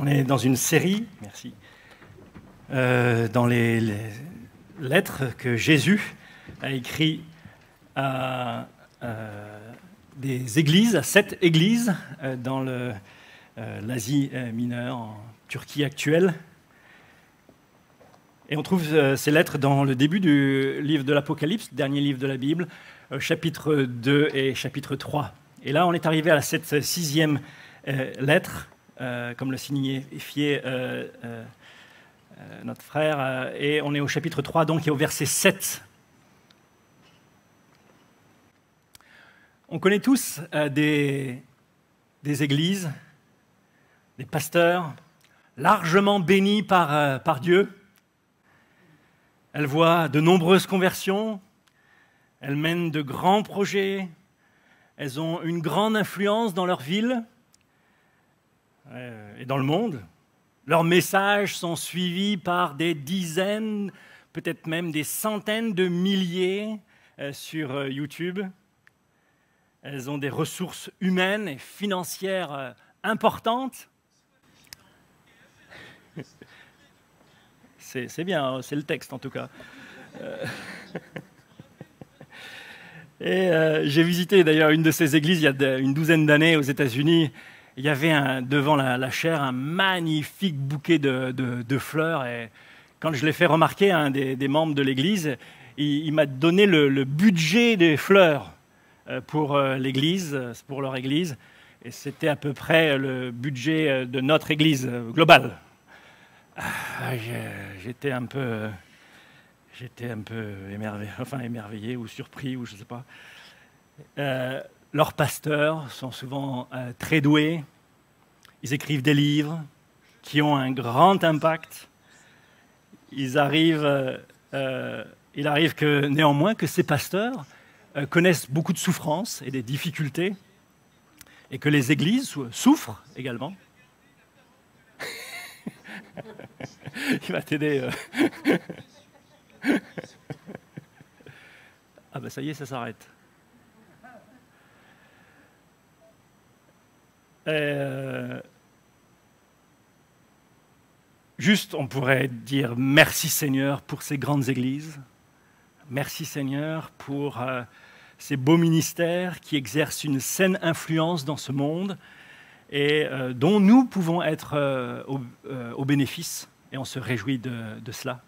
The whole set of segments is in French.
On est dans une série, merci, dans les lettres que Jésus a écrites à des églises, à 7 églises dans l'Asie mineure, en Turquie actuelle. Et on trouve ces lettres dans le début du livre de l'Apocalypse, dernier livre de la Bible, chapitre 2 et chapitre 3. Et là, on est arrivé à cette 6e lettre, comme le signifiait notre frère, et on est au chapitre 3, donc, et au verset 7. On connaît tous des églises, des pasteurs, largement bénis par Dieu. Elles voient de nombreuses conversions, elles mènent de grands projets, elles ont une grande influence dans leur ville et dans le monde. Leurs messages sont suivis par des dizaines, peut-être même des centaines de milliers sur YouTube. Elles ont des ressources humaines et financières importantes. C'est bien, c'est le texte en tout cas. Et j'ai visité d'ailleurs une de ces églises il y a une douzaine d'années aux États-Unis. Il y avait devant la chaire un magnifique bouquet de fleurs. Et quand je l'ai fait remarquer à un des membres de l'église, il m'a donné le budget des fleurs pour l'église, pour leur église. Et c'était à peu près le budget de notre église globale. J'étais un peu émerveillé ou surpris, ou je ne sais pas. Leurs pasteurs sont souvent très doués. Ils écrivent des livres qui ont un grand impact. Il arrive que néanmoins que ces pasteurs connaissent beaucoup de souffrances et des difficultés, et que les églises souffrent également. Il va t'aider. Ah ben ça y est, ça s'arrête. Juste, on pourrait dire merci Seigneur pour ces grandes églises. Merci Seigneur pour ces beaux ministères qui exercent une saine influence dans ce monde et dont nous pouvons être au bénéfice, et on se réjouit de cela.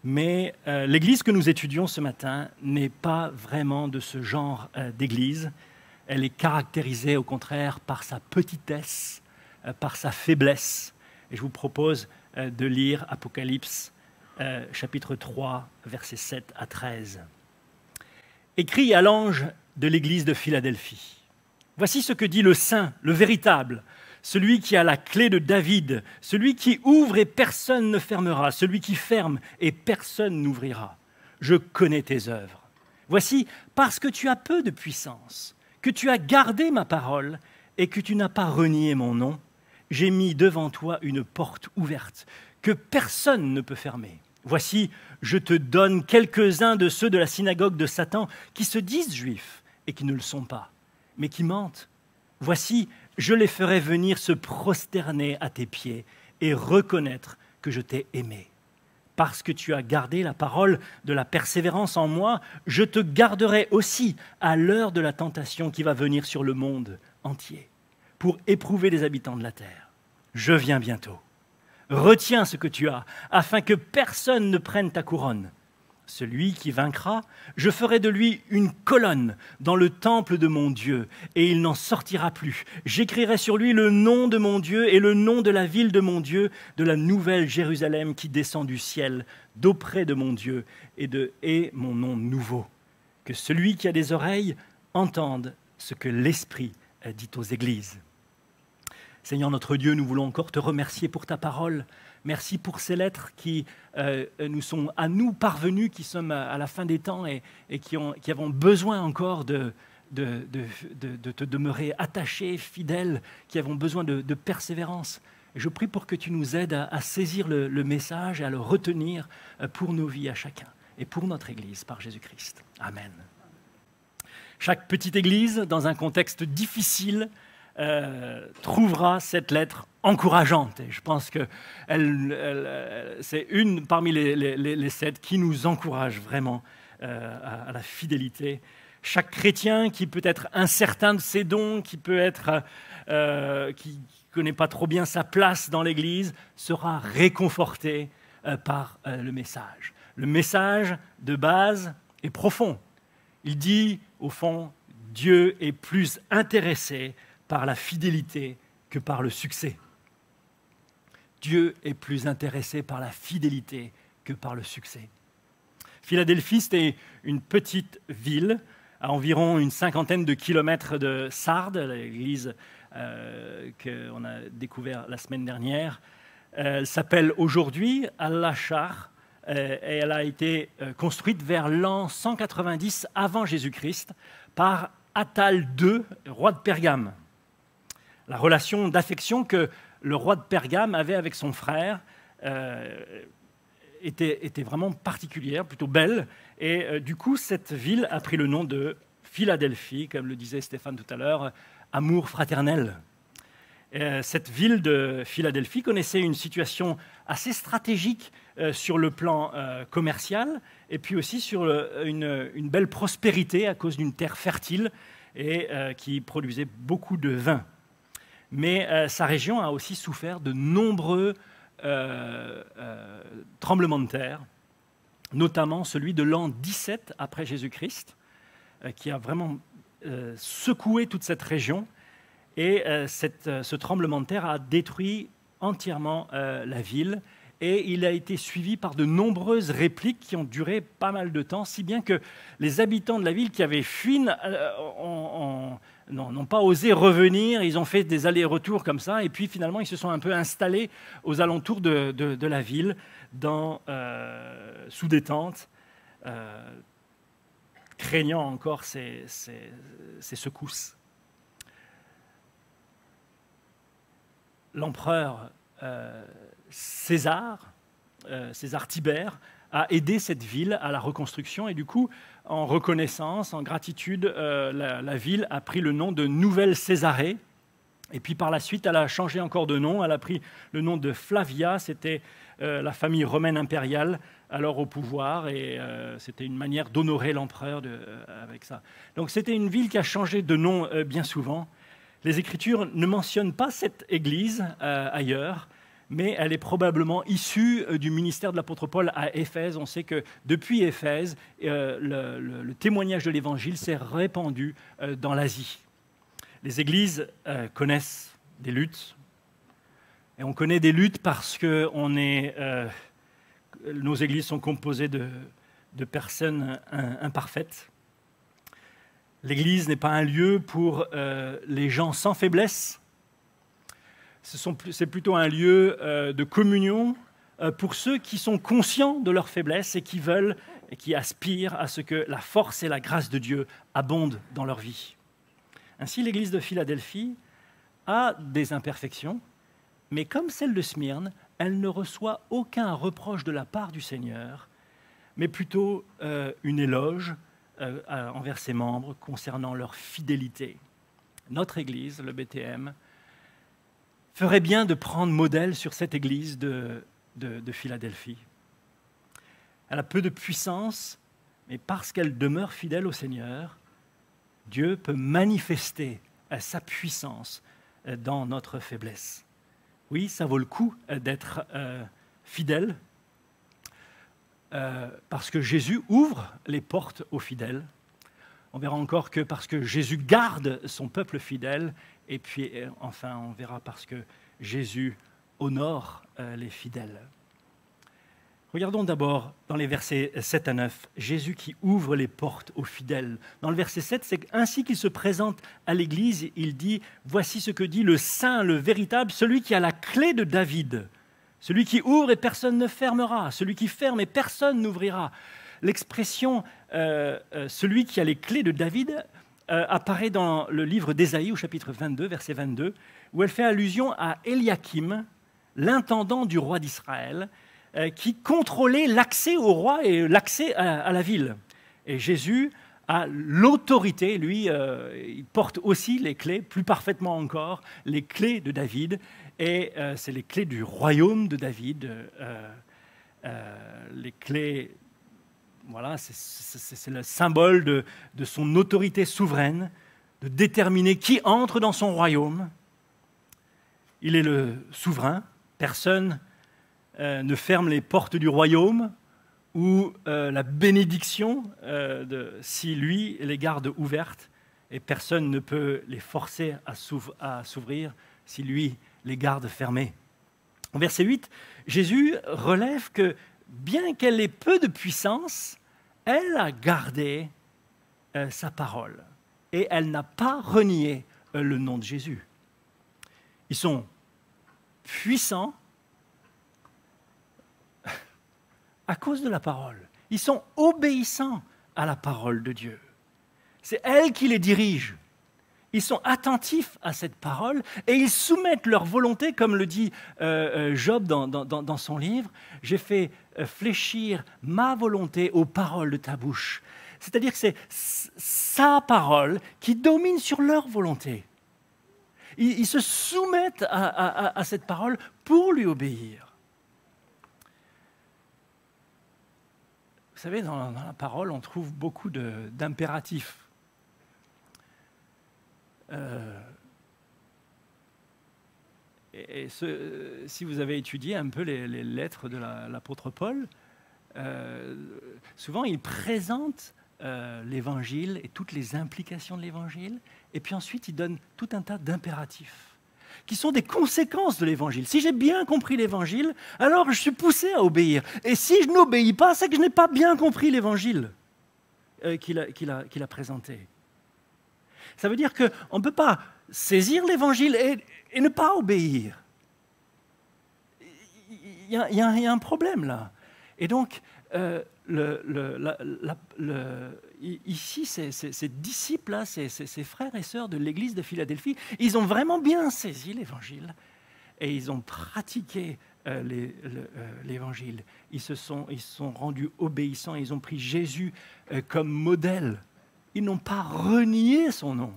Mais l'église que nous étudions ce matin n'est pas vraiment de ce genre d'église. Elle est caractérisée au contraire par sa petitesse, par sa faiblesse. Et je vous propose de lire Apocalypse chapitre 3, versets 7 à 13. Écrit à l'ange de l'église de Philadelphie. Voici ce que dit le saint, le véritable, celui qui a la clé de David, celui qui ouvre et personne ne fermera, celui qui ferme et personne n'ouvrira. Je connais tes œuvres. Voici, parce que tu as peu de puissance, que tu as gardé ma parole et que tu n'as pas renié mon nom, j'ai mis devant toi une porte ouverte que personne ne peut fermer. Voici, je te donne quelques-uns de ceux de la synagogue de Satan qui se disent juifs et qui ne le sont pas, mais qui mentent. Voici, je les ferai venir se prosterner à tes pieds et reconnaître que je t'ai aimé. Parce que tu as gardé la parole de la persévérance en moi, je te garderai aussi à l'heure de la tentation qui va venir sur le monde entier, pour éprouver les habitants de la terre. Je viens bientôt. Retiens ce que tu as, afin que personne ne prenne ta couronne. Celui qui vaincra, je ferai de lui une colonne dans le temple de mon Dieu, et il n'en sortira plus. J'écrirai sur lui le nom de mon Dieu et le nom de la ville de mon Dieu, de la nouvelle Jérusalem qui descend du ciel, d'auprès de mon Dieu, et mon nom nouveau. Que celui qui a des oreilles entende ce que l'Esprit dit aux églises. Seigneur notre Dieu, nous voulons encore te remercier pour ta parole. Merci pour ces lettres qui nous sont à nous parvenues, qui sommes à la fin des temps et qui avons besoin encore de te demeurer attachés, fidèles, qui avons besoin de persévérance. Et je prie pour que tu nous aides à saisir le message et à le retenir pour nos vies à chacun et pour notre Église par Jésus-Christ. Amen. Chaque petite Église, dans un contexte difficile, trouvera cette lettre encourageante. Et je pense que c'est une parmi les 7 qui nous encourage vraiment à la fidélité. Chaque chrétien qui peut être incertain de ses dons, qui ne connaît pas trop bien sa place dans l'Église, sera réconforté par le message. Le message de base est profond. Il dit, au fond, Dieu est plus intéressé par la fidélité que par le succès. Dieu est plus intéressé par la fidélité que par le succès. Philadelphie, c'était une petite ville à environ une 50aine de kilomètres de Sardes, l'église qu'on a découvert la semaine dernière. Elle s'appelle aujourd'hui Al-Ashar et elle a été construite vers l'an 190 avant Jésus-Christ par Attal II, roi de Pergame. La relation d'affection que le roi de Pergame avait avec son frère était vraiment particulière, plutôt belle. Et du coup, cette ville a pris le nom de Philadelphie, comme le disait Stéphane tout à l'heure, amour fraternel. Cette ville de Philadelphie connaissait une situation assez stratégique sur le plan commercial et puis aussi sur une belle prospérité à cause d'une terre fertile et qui produisait beaucoup de vin. Mais sa région a aussi souffert de nombreux tremblements de terre, notamment celui de l'an 17 après Jésus-Christ, qui a vraiment secoué toute cette région. Et ce tremblement de terre a détruit entièrement la ville. Et il a été suivi par de nombreuses répliques qui ont duré pas mal de temps, si bien que les habitants de la ville qui avaient fui n'ont pas osé revenir. Ils ont fait des allers-retours comme ça. Et puis finalement, ils se sont un peu installés aux alentours de la ville, sous des tentes, craignant encore ces secousses. L'empereur César Tibère, a aidé cette ville à la reconstruction. Et du coup, en reconnaissance, en gratitude, la ville a pris le nom de Nouvelle Césarée. Et puis par la suite, elle a changé encore de nom. Elle a pris le nom de Flavia. C'était la famille romaine impériale, alors au pouvoir. Et c'était une manière d'honorer l'empereur avec ça. Donc c'était une ville qui a changé de nom bien souvent. Les Écritures ne mentionnent pas cette église ailleurs, mais elle est probablement issue du ministère de l'apôtre Paul à Éphèse. On sait que depuis Éphèse, le témoignage de l'Évangile s'est répandu dans l'Asie. Les églises connaissent des luttes, et on connaît des luttes parce que nos églises sont composées de personnes imparfaites. L'Église n'est pas un lieu pour les gens sans faiblesse. C'est plutôt un lieu de communion pour ceux qui sont conscients de leur faiblesse et qui veulent et qui aspirent à ce que la force et la grâce de Dieu abondent dans leur vie. Ainsi, l'Église de Philadelphie a des imperfections, mais comme celle de Smyrne, elle ne reçoit aucun reproche de la part du Seigneur, mais plutôt une éloge envers ses membres concernant leur fidélité. Notre Église, le BTM, ferait bien de prendre modèle sur cette Église de Philadelphie. Elle a peu de puissance, mais parce qu'elle demeure fidèle au Seigneur, Dieu peut manifester sa puissance dans notre faiblesse. Oui, ça vaut le coup d'être fidèle, parce que Jésus ouvre les portes aux fidèles. On verra encore que parce que Jésus garde son peuple fidèle, et puis enfin on verra parce que Jésus honore les fidèles. Regardons d'abord dans les versets 7 à 9, Jésus qui ouvre les portes aux fidèles. Dans le verset 7, c'est ainsi qu'il se présente à l'Église, il dit « Voici ce que dit le Saint, le véritable, celui qui a la clé de David, celui qui ouvre et personne ne fermera, celui qui ferme et personne n'ouvrira. » L'expression « celui qui a les clés de David » apparaît dans le livre d'Ésaïe au chapitre 22, verset 22, où elle fait allusion à Eliakim, l'intendant du roi d'Israël, qui contrôlait l'accès au roi et l'accès à la ville. Et Jésus a l'autorité, lui, il porte aussi les clés, plus parfaitement encore, les clés de David, et c'est les clés du royaume de David, les clés, voilà, c'est le symbole de son autorité souveraine, de déterminer qui entre dans son royaume. Il est le souverain, personne ne ferme les portes du royaume, ou la bénédiction si lui les garde ouvertes, et personne ne peut les forcer à s'ouvrir si lui les garde fermées. Au verset 8, Jésus relève que bien qu'elle ait peu de puissance, elle a gardé sa parole et elle n'a pas renié le nom de Jésus. Ils sont puissants à cause de la parole. Ils sont obéissants à la parole de Dieu. C'est elle qui les dirige. Ils sont attentifs à cette parole et ils soumettent leur volonté, comme le dit Job dans son livre. « J'ai fait fléchir ma volonté aux paroles de ta bouche. » C'est-à-dire que c'est sa parole qui domine sur leur volonté. Ils se soumettent à cette parole pour lui obéir. Vous savez, dans la parole, on trouve beaucoup d'impératifs. Si vous avez étudié un peu les lettres de l'apôtre Paul, souvent il présente l'évangile et toutes les implications de l'évangile, et puis ensuite il donne tout un tas d'impératifs qui sont des conséquences de l'évangile. Si j'ai bien compris l'évangile, alors je suis poussé à obéir. Et si je n'obéis pas, c'est que je n'ai pas bien compris l'évangile qu'il a présenté. Ça veut dire qu'on ne peut pas saisir l'évangile et ne pas obéir. Il y a un problème là. Et donc, ici, ces disciples-là, ces frères et sœurs de l'église de Philadelphie, ils ont vraiment bien saisi l'évangile et ils ont pratiqué l'évangile. Ils se sont rendus obéissants, ils ont pris Jésus comme modèle. Ils n'ont pas renié son nom.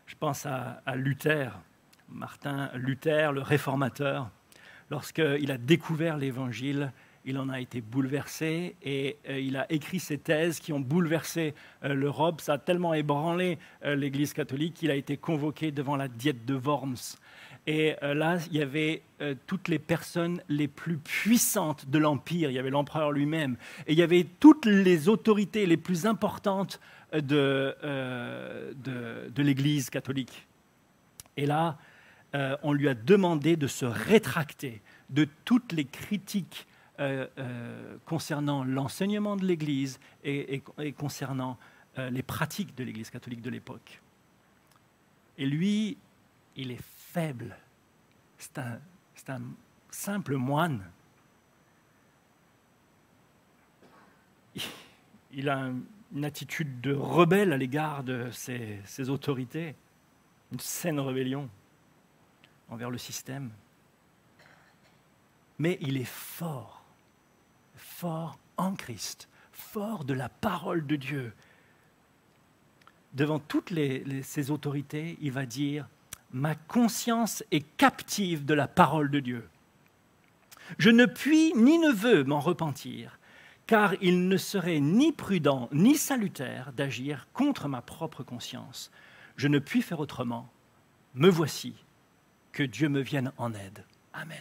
Je pense à Luther, Martin Luther, le réformateur. Lorsqu'il a découvert l'évangile, il en a été bouleversé et il a écrit ces thèses qui ont bouleversé l'Europe. Ça a tellement ébranlé l'Église catholique qu'il a été convoqué devant la Diète de Worms. Et là, il y avait toutes les personnes les plus puissantes de l'Empire. Il y avait l'empereur lui-même. Et il y avait toutes les autorités les plus importantes de l'Église catholique. Et là, on lui a demandé de se rétracter de toutes les critiques concernant l'enseignement de l'Église et concernant les pratiques de l'Église catholique de l'époque. Et lui, il est faible. C'est un simple moine. Il a une attitude de rebelle à l'égard de ses autorités, une saine rébellion envers le système. Mais il est fort en Christ, fort de la parole de Dieu. Devant toutes ces autorités, il va dire « Ma conscience est captive de la parole de Dieu. Je ne puis ni ne veux m'en repentir, car il ne serait ni prudent ni salutaire d'agir contre ma propre conscience. Je ne puis faire autrement. Me voici, que Dieu me vienne en aide. Amen. »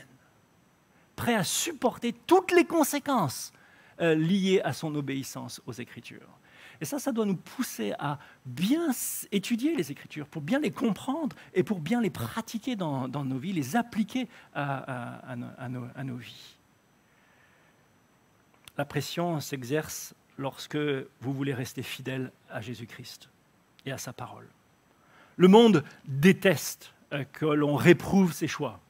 Prêt à supporter toutes les conséquences liées à son obéissance aux Écritures. Et ça doit nous pousser à bien étudier les Écritures, pour bien les comprendre et pour bien les pratiquer dans nos vies, les appliquer à nos vies. La pression s'exerce lorsque vous voulez rester fidèle à Jésus-Christ et à sa parole. Le monde déteste que l'on réprouve ses choix,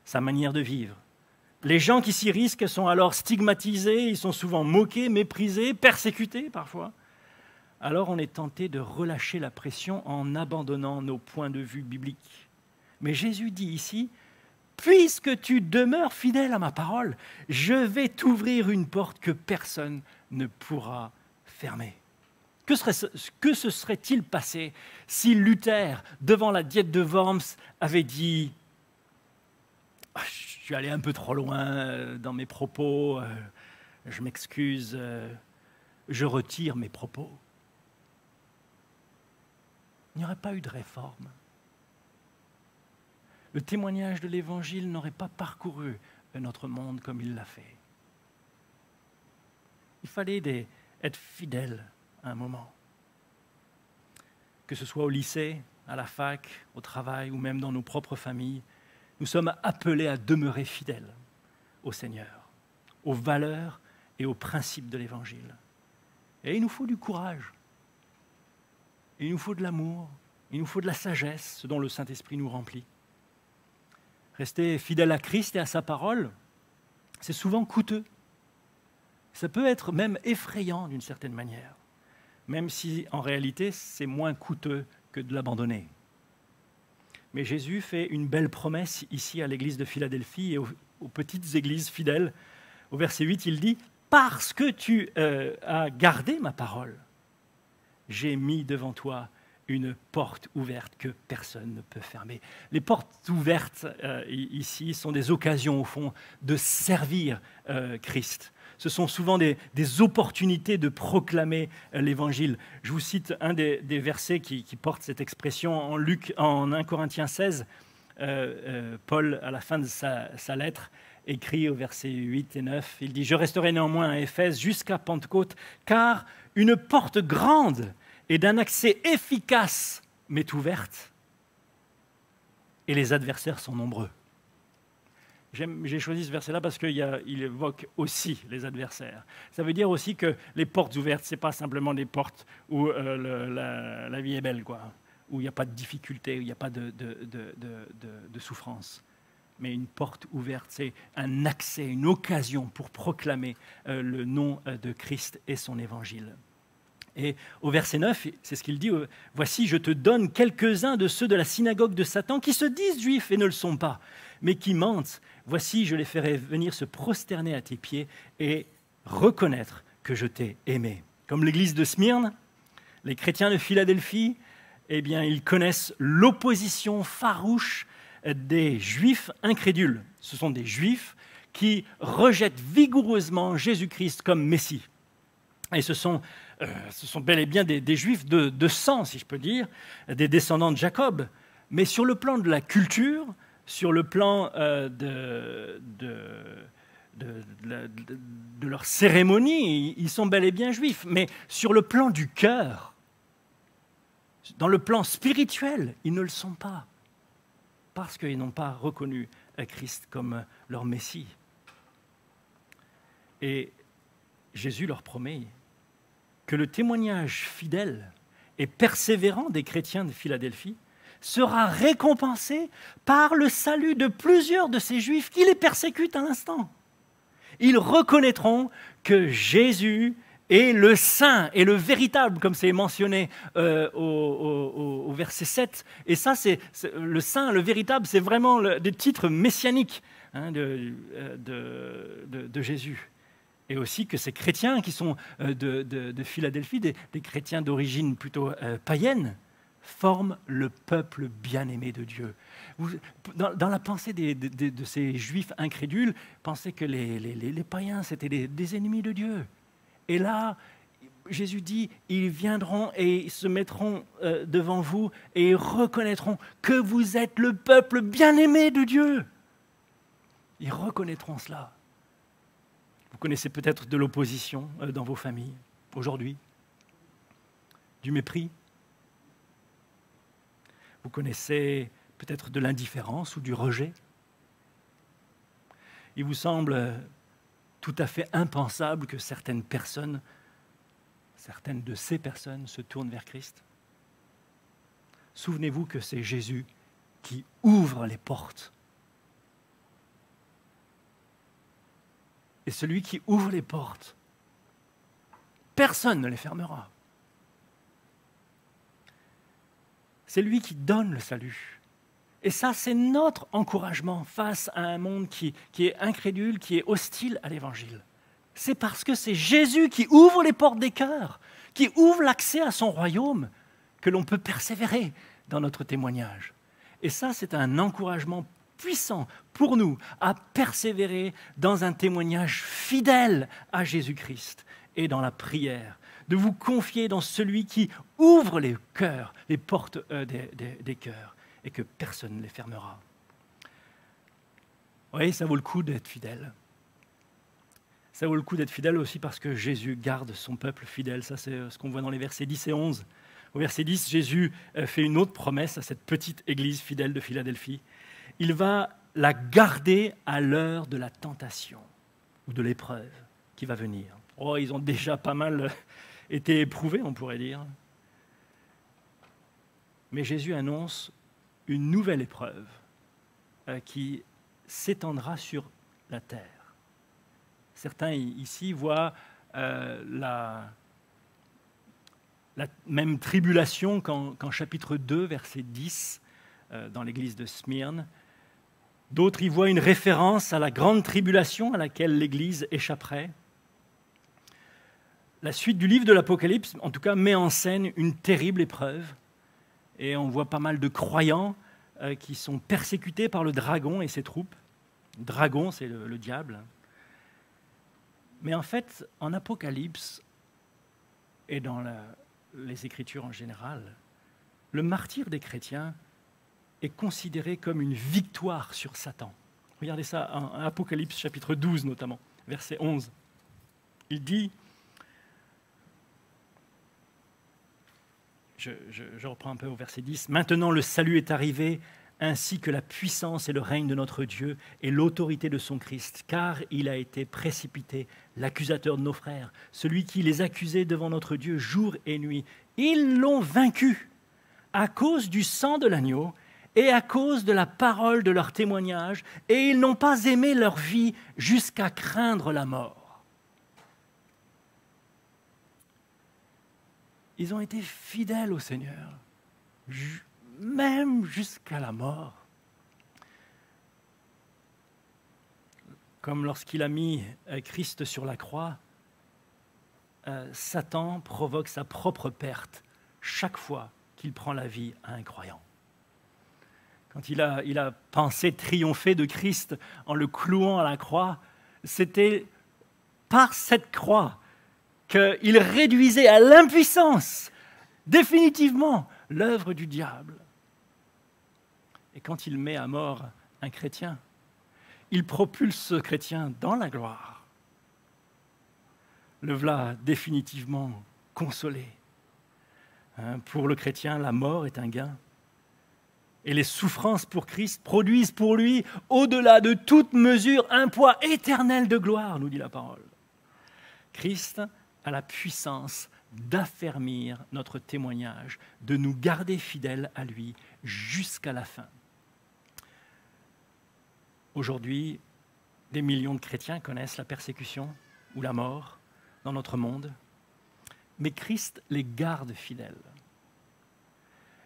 sa manière de vivre. Les gens qui s'y risquent sont alors stigmatisés, ils sont souvent moqués, méprisés, persécutés parfois. Alors on est tenté de relâcher la pression en abandonnant nos points de vue bibliques. Mais Jésus dit ici, « Puisque tu demeures fidèle à ma parole, je vais t'ouvrir une porte que personne ne pourra fermer. » Que se serait-il passé si Luther, devant la Diète de Worms, avait dit « Je suis allé un peu trop loin dans mes propos, je m'excuse, je retire mes propos ». Il n'y aurait pas eu de réforme. Le témoignage de l'Évangile n'aurait pas parcouru notre monde comme il l'a fait. Il fallait être fidèle à un moment. Que ce soit au lycée, à la fac, au travail ou même dans nos propres familles, nous sommes appelés à demeurer fidèles au Seigneur, aux valeurs et aux principes de l'Évangile. Et il nous faut du courage, il nous faut de l'amour, il nous faut de la sagesse, ce dont le Saint-Esprit nous remplit. Rester fidèle à Christ et à sa parole, c'est souvent coûteux. Ça peut être même effrayant d'une certaine manière, même si en réalité c'est moins coûteux que de l'abandonner. Mais Jésus fait une belle promesse ici à l'église de Philadelphie et aux petites églises fidèles. Au verset 8, il dit « Parce que tu as gardé ma parole, j'ai mis devant toi une porte ouverte que personne ne peut fermer. » Les portes ouvertes ici sont des occasions au fond de servir Christ. Ce sont souvent des opportunités de proclamer l'Évangile. Je vous cite un des versets qui porte cette expression en 1 Corinthiens 16. Paul, à la fin de sa lettre, écrit au verset 8 et 9, il dit « Je resterai néanmoins à Éphèse jusqu'à Pentecôte, car une porte grande et d'un accès efficace m'est ouverte, et les adversaires sont nombreux. » J'ai choisi ce verset-là parce qu'il évoque aussi les adversaires. Ça veut dire aussi que les portes ouvertes, ce n'est pas simplement des portes où la vie est belle, quoi, où il n'y a pas de difficulté, où il n'y a pas de souffrance. Mais une porte ouverte, c'est un accès, une occasion pour proclamer le nom de Christ et son évangile. Et au verset 9, c'est ce qu'il dit, « Voici, je te donne quelques-uns de ceux de la synagogue de Satan qui se disent juifs et ne le sont pas, mais qui mentent. Voici, je les ferai venir se prosterner à tes pieds et reconnaître que je t'ai aimé. » Comme l'église de Smyrne, les chrétiens de Philadelphie, eh bien, ils connaissent l'opposition farouche des juifs incrédules. Ce sont des juifs qui rejettent vigoureusement Jésus-Christ comme Messie. Et ce sont bel et bien des juifs de sang, si je peux dire, des descendants de Jacob. Mais sur le plan de la culture, sur le plan de leur cérémonie, ils sont bel et bien juifs. Mais sur le plan du cœur, dans le plan spirituel, ils ne le sont pas. Parce qu'ils n'ont pas reconnu Christ comme leur Messie. Et Jésus leur promet que le témoignage fidèle et persévérant des chrétiens de Philadelphie sera récompensé par le salut de plusieurs de ces Juifs qui les persécutent à l'instant. Ils reconnaîtront que Jésus est le saint et le véritable, comme c'est mentionné au verset 7. Et ça, c'est le saint, le véritable, c'est vraiment des titres messianiques de Jésus. Et aussi que ces chrétiens qui sont de Philadelphie, des chrétiens d'origine plutôt païenne, forment le peuple bien-aimé de Dieu. Dans la pensée de ces juifs incrédules, pensaient que les païens, c'était des ennemis de Dieu. Et là, Jésus dit, ils viendront et se mettront devant vous et reconnaîtront que vous êtes le peuple bien-aimé de Dieu. Ils reconnaîtront cela. Vous connaissez peut-être de l'opposition dans vos familles aujourd'hui, du mépris. Vous connaissez peut-être de l'indifférence ou du rejet. Il vous semble tout à fait impensable que certaines de ces personnes se tournent vers Christ. Souvenez-vous que c'est Jésus qui ouvre les portes. Et celui qui ouvre les portes, personne ne les fermera. C'est lui qui donne le salut. Et ça, c'est notre encouragement face à un monde qui est incrédule, qui est hostile à l'Évangile. C'est parce que c'est Jésus qui ouvre les portes des cœurs qui ouvre l'accès à son royaume, que l'on peut persévérer dans notre témoignage. Et ça, c'est un encouragement puissant pour nous à persévérer dans un témoignage fidèle à Jésus-Christ et dans la prière, de vous confier dans celui qui ouvre les cœurs, les portes des cœurs, et que personne ne les fermera. Oui, ça vaut le coup d'être fidèle. Ça vaut le coup d'être fidèle aussi parce que Jésus garde son peuple fidèle. Ça, c'est ce qu'on voit dans les versets 10 et 11. Au verset 10, Jésus fait une autre promesse à cette petite église fidèle de Philadelphie. Il va la garder à l'heure de la tentation ou de l'épreuve qui va venir. Oh, ils ont déjà pas mal été éprouvés, on pourrait dire. Mais Jésus annonce une nouvelle épreuve qui s'étendra sur la terre. Certains ici voient la même tribulation qu'en chapitre 2, verset 10, dans l'église de Smyrne. D'autres y voient une référence à la grande tribulation à laquelle l'église échapperait. La suite du livre de l'Apocalypse, en tout cas, met en scène une terrible épreuve. Et on voit pas mal de croyants qui sont persécutés par le dragon et ses troupes. Le dragon, c'est le diable. Mais en fait, en Apocalypse et dans les Écritures en général, le martyre des chrétiens est considéré comme une victoire sur Satan. Regardez ça en Apocalypse chapitre 12 notamment, verset 11. Il dit, je reprends un peu au verset 10, « Maintenant le salut est arrivé, ainsi que la puissance et le règne de notre Dieu et l'autorité de son Christ, car il a été précipité, l'accusateur de nos frères, celui qui les accusait devant notre Dieu jour et nuit. Ils l'ont vaincu à cause du sang de l'agneau et à cause de la parole de leur témoignage, et ils n'ont pas aimé leur vie jusqu'à craindre la mort. » Ils ont été fidèles au Seigneur, même jusqu'à la mort. Comme lorsqu'il a mis Christ sur la croix, Satan provoque sa propre perte chaque fois qu'il prend la vie à un croyant. Quand il a pensé triompher de Christ en le clouant à la croix, c'était par cette croix qu'il réduisait à l'impuissance définitivement l'œuvre du diable. Et quand il met à mort un chrétien, il propulse ce chrétien dans la gloire. Le voilà définitivement consolé. Pour le chrétien, la mort est un gain. Et les souffrances pour Christ produisent pour lui, au-delà de toute mesure, un poids éternel de gloire, nous dit la parole. Christ a la puissance d'affermir notre témoignage, de nous garder fidèles à lui jusqu'à la fin. Aujourd'hui, des millions de chrétiens connaissent la persécution ou la mort dans notre monde, mais Christ les garde fidèles.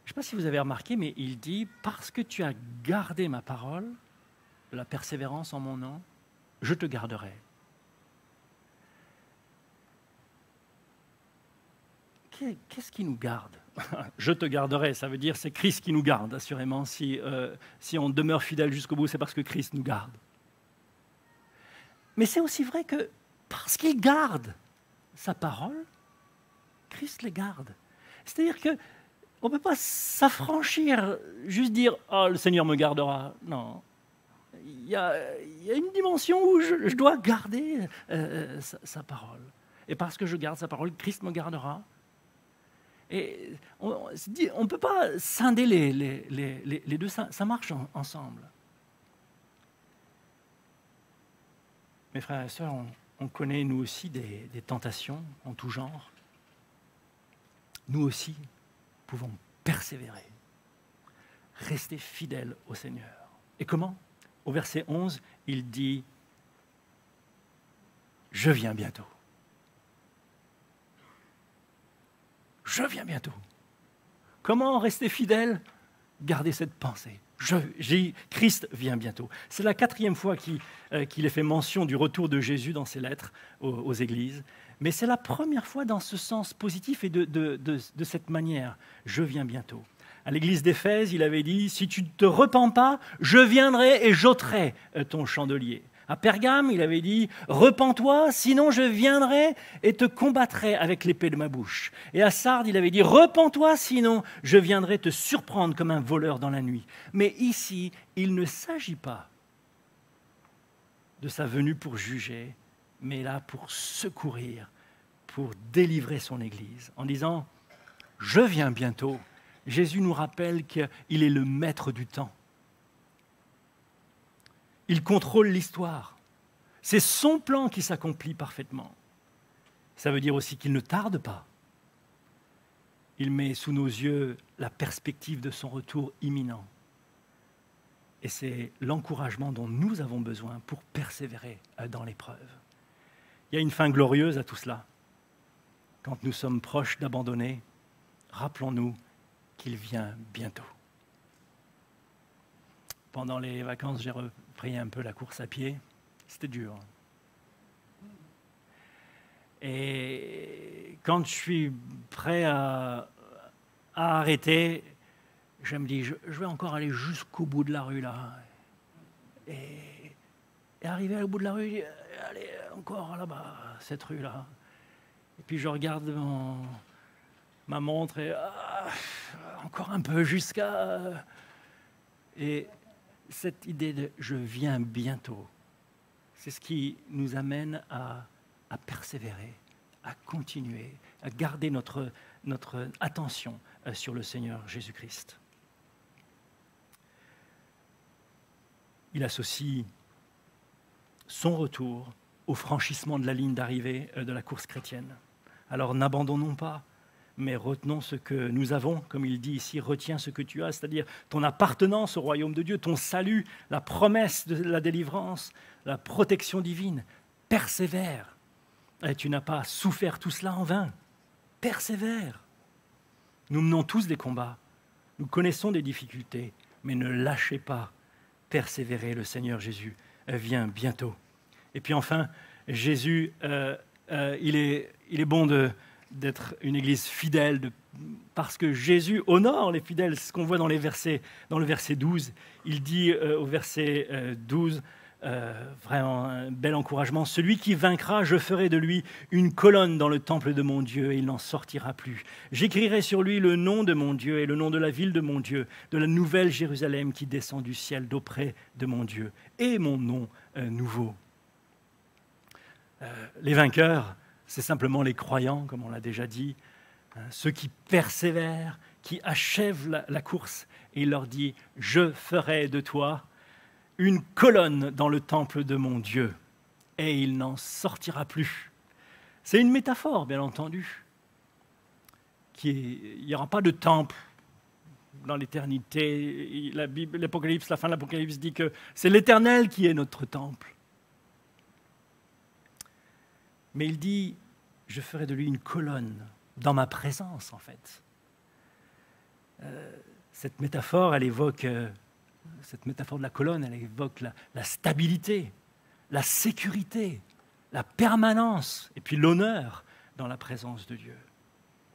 Je ne sais pas si vous avez remarqué, mais il dit « Parce que tu as gardé ma parole, de la persévérance en mon nom, je te garderai. » Qu'est-ce qui nous garde? Je te garderai, ça veut dire c'est Christ qui nous garde, assurément. Si on demeure fidèle jusqu'au bout, c'est parce que Christ nous garde. Mais c'est aussi vrai que parce qu'il garde sa parole, Christ les garde. C'est-à-dire qu'on ne peut pas s'affranchir, juste dire « Oh, le Seigneur me gardera ». Non. Il y a une dimension où je dois garder sa parole. Et parce que je garde sa parole, Christ me gardera. Et on ne peut pas scinder les deux, ça marche ensemble. Mes frères et sœurs, on connaît nous aussi des tentations en tout genre. Nous aussi pouvons persévérer, rester fidèles au Seigneur. Et comment? Au verset 11, il dit « Je viens bientôt ». Je viens bientôt. Comment rester fidèle? Gardez cette pensée. Christ vient bientôt. C'est la 4e fois qu'il est fait mention du retour de Jésus dans ses lettres aux églises, mais c'est la première fois dans ce sens positif et de cette manière. Je viens bientôt. À l'église d'Éphèse, il avait dit « Si tu ne te repens pas, je viendrai et j'ôterai ton chandelier ». À Pergame, il avait dit « Repens-toi, sinon je viendrai et te combattrai avec l'épée de ma bouche ». Et à Sardes, il avait dit « Repens-toi, sinon je viendrai te surprendre comme un voleur dans la nuit ». Mais ici, il ne s'agit pas de sa venue pour juger, mais là pour secourir, pour délivrer son Église. En disant « Je viens bientôt ». Jésus nous rappelle qu'il est le maître du temps. Il contrôle l'histoire. C'est son plan qui s'accomplit parfaitement. Ça veut dire aussi qu'il ne tarde pas. Il met sous nos yeux la perspective de son retour imminent. Et c'est l'encouragement dont nous avons besoin pour persévérer dans l'épreuve. Il y a une fin glorieuse à tout cela. Quand nous sommes proches d'abandonner, rappelons-nous qu'il vient bientôt. Pendant les vacances, j'ai repris un peu la course à pied. C'était dur. Et quand je suis prêt à arrêter, je me dis, je vais encore aller jusqu'au bout de la rue là. Et arrivé au bout de la rue, allez, encore là-bas, cette rue-là. Et puis je regarde ma montre et encore un peu jusqu'à... Et cette idée de « je viens bientôt », c'est ce qui nous amène à persévérer, à continuer, à garder notre attention sur le Seigneur Jésus-Christ. Il associe son retour au franchissement de la ligne d'arrivée de la course chrétienne. Alors n'abandonnons pas, mais retenons ce que nous avons, comme il dit ici, retiens ce que tu as, c'est-à-dire ton appartenance au royaume de Dieu, ton salut, la promesse de la délivrance, la protection divine. Persévère. Et tu n'as pas souffert tout cela en vain. Persévère. Nous menons tous des combats, nous connaissons des difficultés, mais ne lâchez pas. Persévérez, le Seigneur Jésus vient bientôt. Et puis enfin, Jésus, il est bon d'être une église fidèle, parce que Jésus honore les fidèles. C'est ce qu'on voit dans le verset 12. Il dit au verset 12, vraiment un bel encouragement, « Celui qui vaincra, je ferai de lui une colonne dans le temple de mon Dieu, et il n'en sortira plus. J'écrirai sur lui le nom de mon Dieu et le nom de la ville de mon Dieu, de la nouvelle Jérusalem qui descend du ciel d'auprès de mon Dieu, et mon nom nouveau. » Les vainqueurs, c'est simplement les croyants, comme on l'a déjà dit, ceux qui persévèrent, qui achèvent la course. Et il leur dit « Je ferai de toi une colonne dans le temple de mon Dieu, et il n'en sortira plus. » C'est une métaphore, bien entendu. Il n'y aura pas de temple dans l'éternité. La fin de l'Apocalypse dit que c'est l'Éternel qui est notre temple. Mais il dit, je ferai de lui une colonne dans ma présence, en fait. Cette métaphore, cette métaphore de la colonne, elle évoque la stabilité, la sécurité, la permanence, et puis l'honneur dans la présence de Dieu.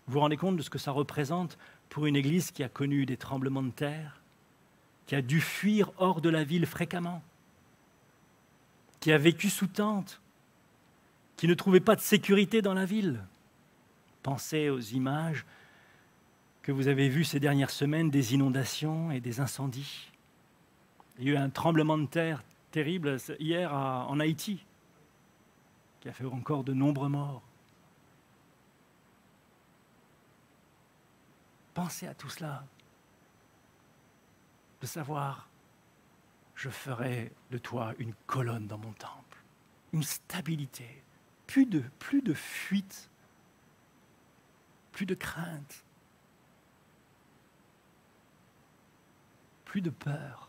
Vous vous rendez compte de ce que ça représente pour une église qui a connu des tremblements de terre, qui a dû fuir hors de la ville fréquemment, qui a vécu sous tente, qui ne trouvait pas de sécurité dans la ville. Pensez aux images que vous avez vues ces dernières semaines des inondations et des incendies. Il y a eu un tremblement de terre terrible hier en Haïti, qui a fait encore de nombreux morts. Pensez à tout cela, de savoir, je ferai de toi une colonne dans mon temple, une stabilité, plus de fuite, plus de crainte, plus de peur,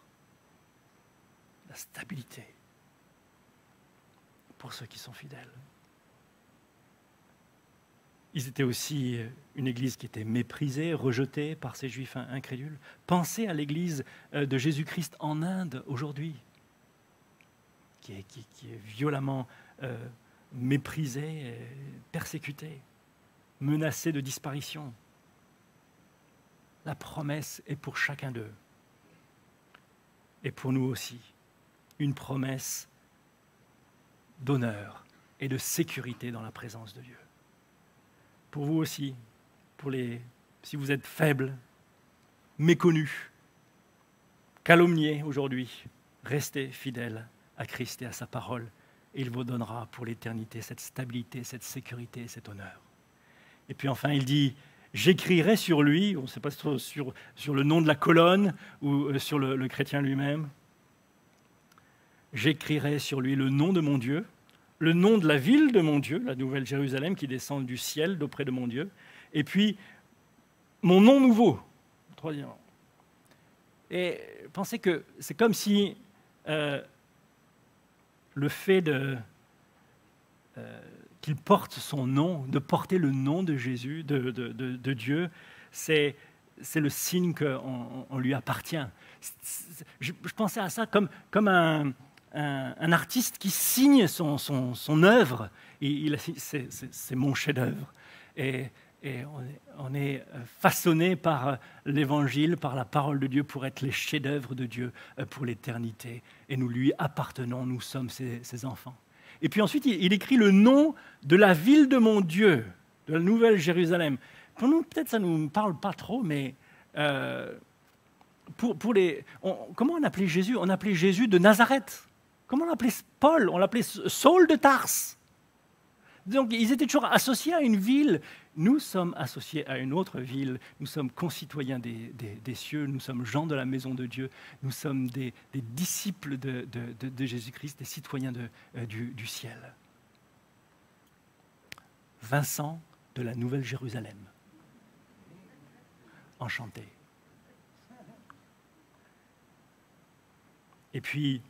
la stabilité pour ceux qui sont fidèles. Ils étaient aussi une église qui était méprisée, rejetée par ces juifs incrédules. Pensez à l'église de Jésus-Christ en Inde aujourd'hui, qui est violemment méprisée, persécutée, menacée de disparition. La promesse est pour chacun d'eux. Et pour nous aussi, une promesse d'honneur et de sécurité dans la présence de Dieu. Pour vous aussi, si vous êtes faibles, méconnus, calomniés aujourd'hui, restez fidèles à Christ et à sa parole, et il vous donnera pour l'éternité cette stabilité, cette sécurité, cet honneur. Et puis enfin, il dit, j'écrirai sur lui, on ne sait pas sur le nom de la colonne ou sur le chrétien lui-même, j'écrirai sur lui le nom de mon Dieu, le nom de la ville de mon Dieu, la nouvelle Jérusalem qui descend du ciel d'auprès de mon Dieu, et puis mon nom nouveau, troisième. Et pensez que c'est comme si le fait qu'il porte son nom, de porter le nom de Jésus, de Dieu, c'est le signe qu'on lui appartient. Je pensais à ça comme un artiste qui signe son œuvre. C'est mon chef-d'œuvre. Et on est façonné par l'Évangile, par la parole de Dieu, pour être les chefs-d'œuvre de Dieu pour l'éternité. Et nous lui appartenons, nous sommes ses enfants. Et puis ensuite, il écrit le nom de la ville de mon Dieu, de la nouvelle Jérusalem. Pour nous, peut-être ça ne nous parle pas trop, mais comment on appelait Jésus? On appelait Jésus de Nazareth. Comment on appelait Paul? On l'appelait Saul de Tarse. Donc, ils étaient toujours associés à une ville. Nous sommes associés à une autre ville. Nous sommes concitoyens des cieux. Nous sommes gens de la maison de Dieu. Nous sommes des disciples de Jésus-Christ, des citoyens du ciel. Vincent de la Nouvelle Jérusalem. Enchanté. Et puis,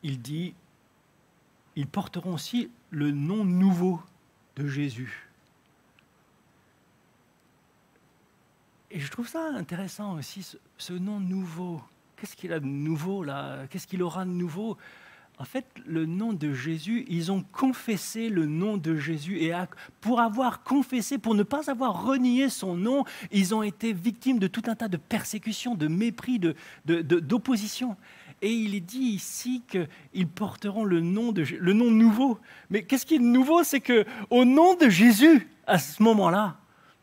il dit, ils porteront aussi le nom nouveau de Jésus. Et je trouve ça intéressant aussi, ce nom nouveau. Qu'est-ce qu'il a de nouveau là? Qu'est-ce qu'il aura de nouveau? En fait, le nom de Jésus, ils ont confessé le nom de Jésus. Et pour avoir confessé, pour ne pas avoir renié son nom, ils ont été victimes de tout un tas de persécutions, de mépris, d'opposition. Et il est dit ici qu'ils porteront le nom nouveau. Mais qu'est-ce qui est nouveau? C'est qu'au nom de Jésus, à ce moment-là,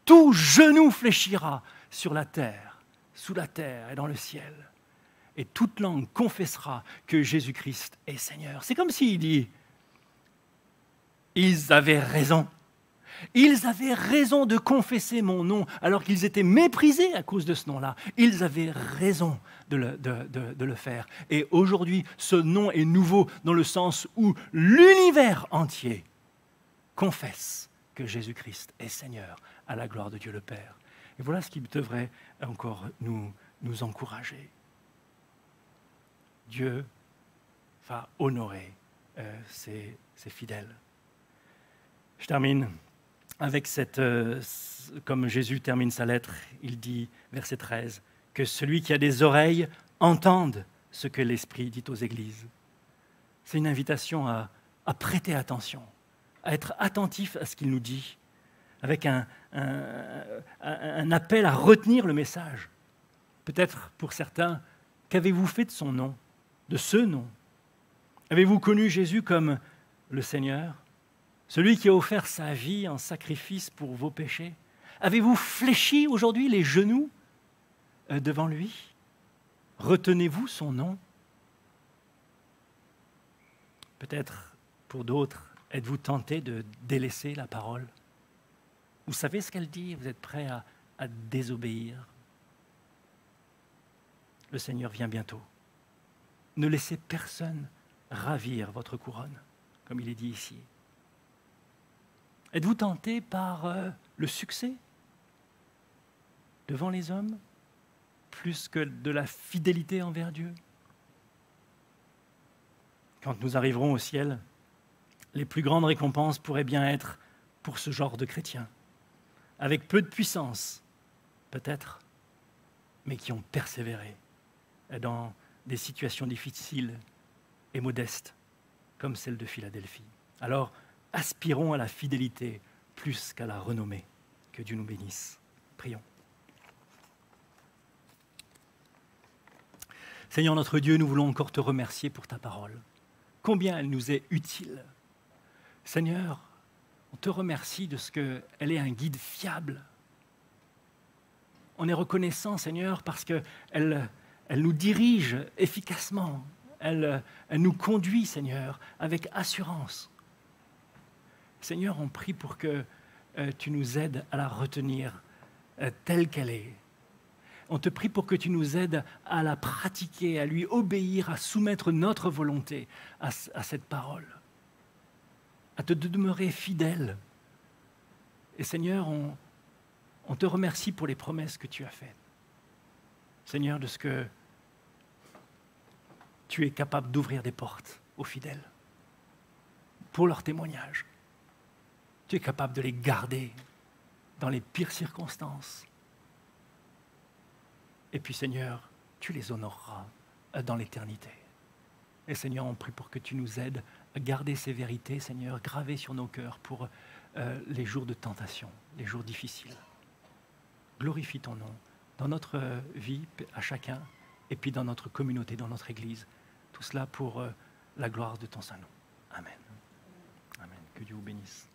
tout genou fléchira sur la terre, sous la terre et dans le ciel. Et toute langue confessera que Jésus-Christ est Seigneur. C'est comme s'il dit, ils avaient raison. Ils avaient raison de confesser mon nom alors qu'ils étaient méprisés à cause de ce nom-là. Ils avaient raison de le faire. Et aujourd'hui, ce nom est nouveau dans le sens où l'univers entier confesse que Jésus-Christ est Seigneur à la gloire de Dieu le Père. Et voilà ce qui devrait encore nous encourager. Dieu va honorer ses fidèles. Je termine avec comme Jésus termine sa lettre, il dit, verset 13, que celui qui a des oreilles entende ce que l'Esprit dit aux églises. C'est une invitation à prêter attention, à être attentif à ce qu'il nous dit, avec un appel à retenir le message. Peut-être pour certains, qu'avez-vous fait de son nom, de ce nom? Avez-vous connu Jésus comme le Seigneur, celui qui a offert sa vie en sacrifice pour vos péchés? Avez-vous fléchi aujourd'hui les genoux devant lui? Retenez-vous son nom? Peut-être pour d'autres, êtes-vous tentés de délaisser la parole? Vous savez ce qu'elle dit, vous êtes prêts à désobéir. Le Seigneur vient bientôt. Ne laissez personne ravir votre couronne, comme il est dit ici. Êtes-vous tenté par le succès devant les hommes, plus que de la fidélité envers Dieu? Quand nous arriverons au ciel, les plus grandes récompenses pourraient bien être pour ce genre de chrétiens, avec peu de puissance, peut-être, mais qui ont persévéré dans des situations difficiles et modestes, comme celle de Philadelphie. Alors, aspirons à la fidélité plus qu'à la renommée. Que Dieu nous bénisse. Prions. Seigneur notre Dieu, nous voulons encore te remercier pour ta parole. Combien elle nous est utile. Seigneur, on te remercie de ce qu'elle est un guide fiable. On est reconnaissant, Seigneur, parce qu'elle nous dirige efficacement. Elle nous conduit, Seigneur, avec assurance. Seigneur, on prie pour que tu nous aides à la retenir telle qu'elle est. On te prie pour que tu nous aides à la pratiquer, à lui obéir, à soumettre notre volonté à cette parole, à te demeurer fidèle. Et Seigneur, on te remercie pour les promesses que tu as faites. Seigneur, de ce que tu es capable d'ouvrir des portes aux fidèles pour leur témoignage. Tu es capable de les garder dans les pires circonstances. Et puis Seigneur, tu les honoreras dans l'éternité. Et Seigneur, on prie pour que tu nous aides à garder ces vérités, Seigneur, gravées sur nos cœurs pour les jours de tentation, les jours difficiles. Glorifie ton nom dans notre vie à chacun et puis dans notre communauté, dans notre Église. Tout cela pour la gloire de ton Saint-Nom. Amen. Amen. Que Dieu vous bénisse.